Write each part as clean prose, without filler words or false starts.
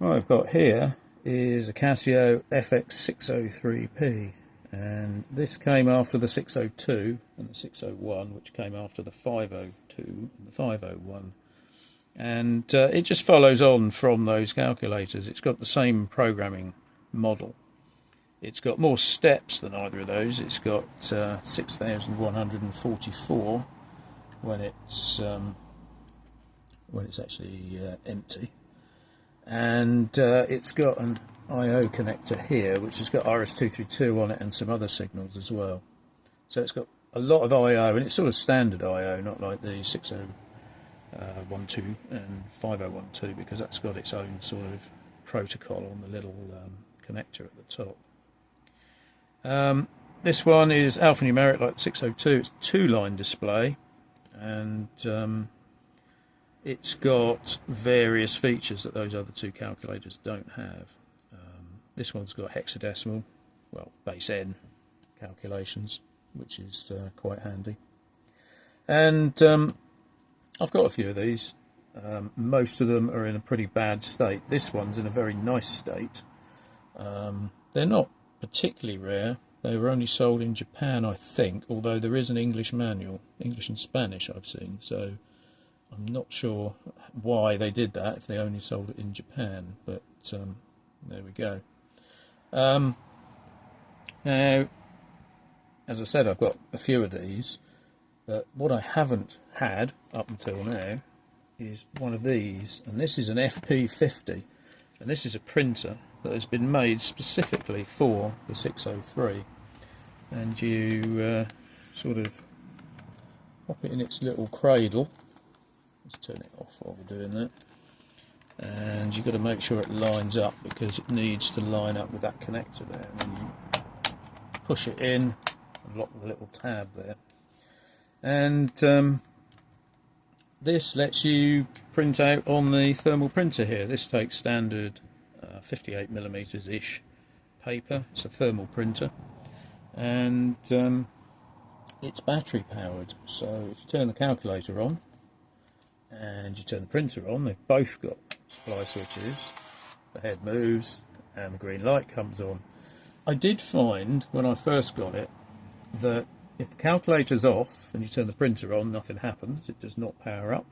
What I've got here is a Casio FX603P, and this came after the 602 and the 601, which came after the 502 and the 501, and it just follows on from those calculators. It's got the same programming model. It's got more steps than either of those. It's got 6,144 when it's actually empty. And it's got an I/O connector here, which has got RS-232 on it and some other signals as well. So it's got a lot of I/O, and it's sort of standard I/O, not like the 6012 and 5012, because that's got its own sort of protocol on the little connector at the top. This one is alphanumeric like the 602. It's a two-line display, and it's got various features that those other two calculators don't have. This one's got hexadecimal, well, base N calculations, which is quite handy. And I've got a few of these. Most of them are in a pretty bad state. This one's in a very nice state. They're not particularly rare. They were only sold in Japan, I think, although there is an English manual, English and Spanish I've seen, so I'm not sure why they did that if they only sold it in Japan, but there we go. Now, as I said, I've got a few of these, but what I haven't had up until now is one of these, and this is an FP-50, and this is a printer that has been made specifically for the 603, and you sort of pop it in its little cradle. Let's turn it off while we're doing that. And you've got to make sure it lines up, because it needs to line up with that connector there. And then you push it in and lock the little tab there. And this lets you print out on the thermal printer here. This takes standard 58mm-ish paper. It's a thermal printer. And it's battery powered. So if you turn the calculator on, and you turn the printer on, they've both got supply switches. The head moves and the green light comes on. I did find when I first got it that if the calculator's off and you turn the printer on, nothing happens. It does not power up.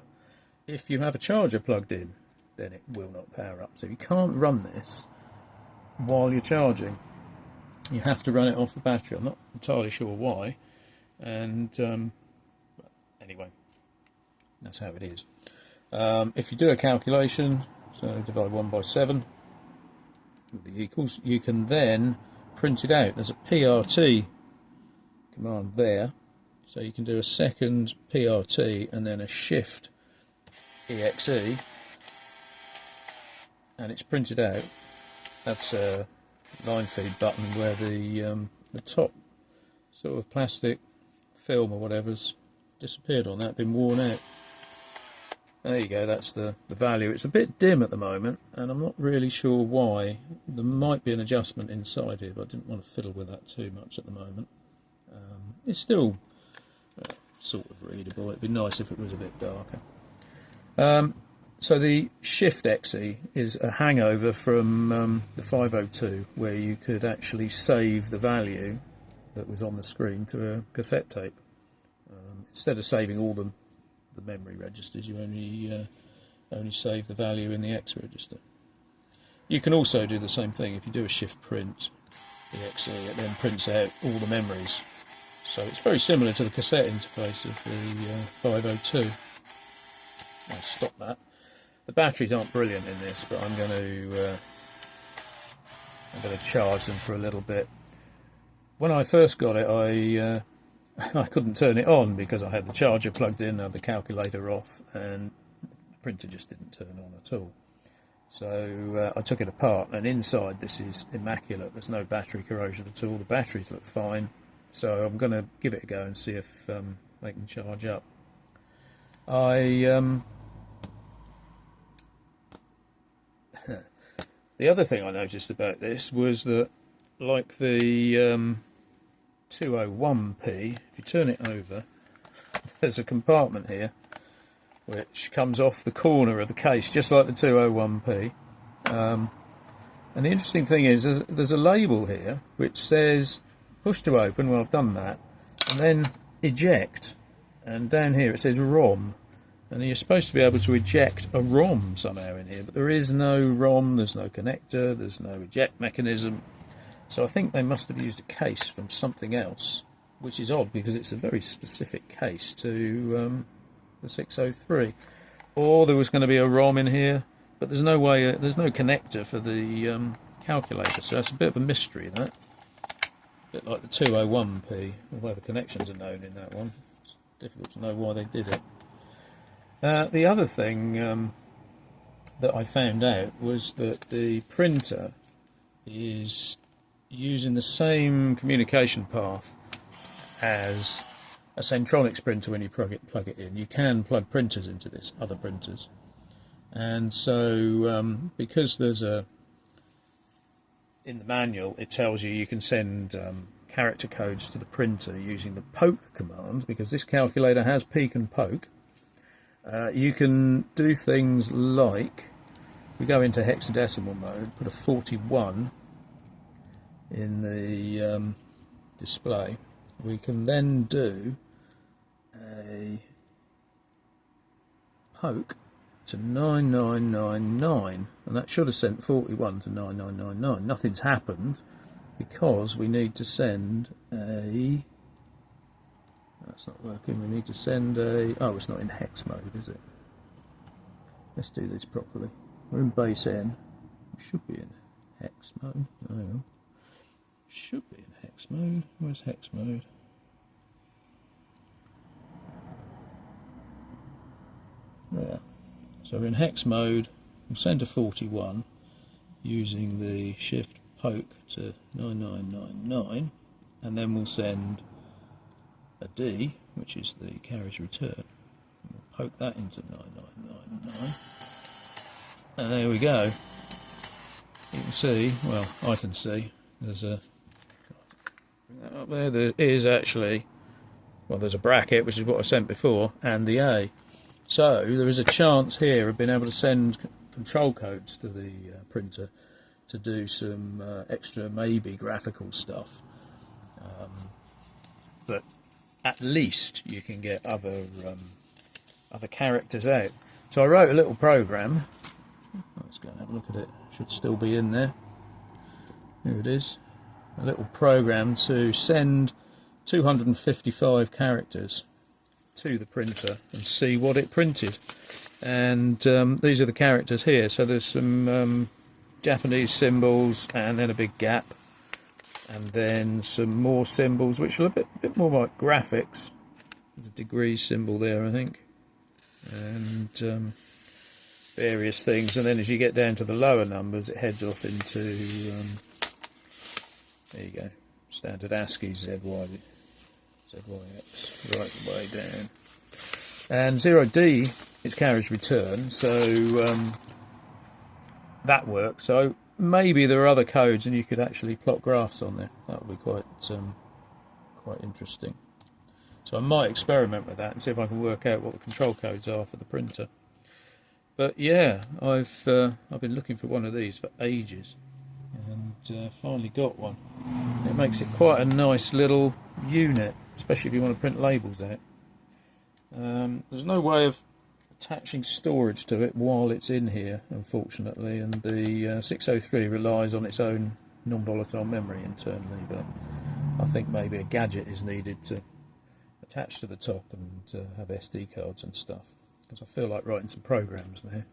If you have a charger plugged in, then it will not power up. So you can't run this while you're charging. You have to run it off the battery. I'm not entirely sure why. And anyway, that's how it is. If you do a calculation, so divide 1 by 7 with the equals, you can then print it out. There's a PRT command there, so you can do a second PRT and then a shift EXE, and it's printed out. That's a line feed button where the top sort of plastic film or whatever's disappeared on that, been worn out. There you go, that's the value. It's a bit dim at the moment, and I'm not really sure why. There might be an adjustment inside here, but I didn't want to fiddle with that too much at the moment. It's still sort of readable. It'd be nice if it was a bit darker. So the Shift XE is a hangover from the 502, where you could actually save the value that was on the screen to a cassette tape. Instead of saving all the memory registers, you only save the value in the X register. You can also do the same thing if you do a shift print the XE. It then prints out all the memories. So it's very similar to the cassette interface of the 502. I'll stop that. The batteries aren't brilliant in this, but I'm going to charge them for a little bit. When I first got it, I couldn't turn it on because I had the charger plugged in, I had the calculator off, and the printer just didn't turn on at all. So I took it apart, and inside this is immaculate. There's no battery corrosion at all. The batteries look fine. So I'm going to give it a go and see if they can charge up. The other thing I noticed about this was that, like the 201P, if you turn it over, there's a compartment here which comes off the corner of the case, just like the 201P, And the interesting thing is there's a label here which says push to open. Well, I've done that. And then eject. And down here it says ROM. And you're supposed to be able to eject a ROM somehow in here. But there is no ROM, there's no connector, there's no eject mechanism. So I think they must have used a case from something else, which is odd because it's a very specific case to the 603. Or there was going to be a ROM in here, but there's no way, there's no connector for the calculator, so that's a bit of a mystery, that. A bit like the 201P, although the connections are known in that one. It's difficult to know why they did it. The other thing that I found out was that the printer is using the same communication path as a Centronics printer when you plug it in. You can plug printers into this, other printers. And so because there's in the manual it tells you can send character codes to the printer using the poke command, because this calculator has peek and poke. You can do things like, we go into hexadecimal mode, put a 41 in the display. We can then do a poke to 9999, and that should have sent 41 to 9999. Nothing's happened because we need to send a, that's not working, we need to send a, oh, it's not in hex mode, is it? Let's do this properly. We're in base N, we should be in hex mode. Hang on. Should be in hex mode. Where's hex mode? There. So we're in hex mode. We'll send a 41 using the shift poke to 9999, and then we'll send a D, which is the carriage return. And we'll poke that into 9999, and there we go. You can see, well, I can see, there's a, up there is actually, well, there's a bracket, which is what I sent before, and the A. So there is a chance here of being able to send control codes to the printer to do some extra, maybe graphical stuff. But at least you can get other characters out. So I wrote a little program. Let's go and have a look at it. Should still be in there. Here it is. A little program to send 255 characters to the printer and see what it printed. And these are the characters here. So there's some Japanese symbols, and then a big gap, and then some more symbols which are a bit more like graphics. There's a degree symbol there, I think, and various things. And then as you get down to the lower numbers, it heads off into there you go, standard ASCII ZYX, right the way down. And 0D is carriage return, so that works. So maybe there are other codes and you could actually plot graphs on there. That would be quite interesting. So I might experiment with that and see if I can work out what the control codes are for the printer. But yeah, I've been looking for one of these for ages, and finally got one. It makes it quite a nice little unit, especially if you want to print labels out. There's no way of attaching storage to it while it's in here, unfortunately, and the 603 relies on its own non-volatile memory internally, but I think maybe a gadget is needed to attach to the top and have SD cards and stuff, because I feel like writing some programs there.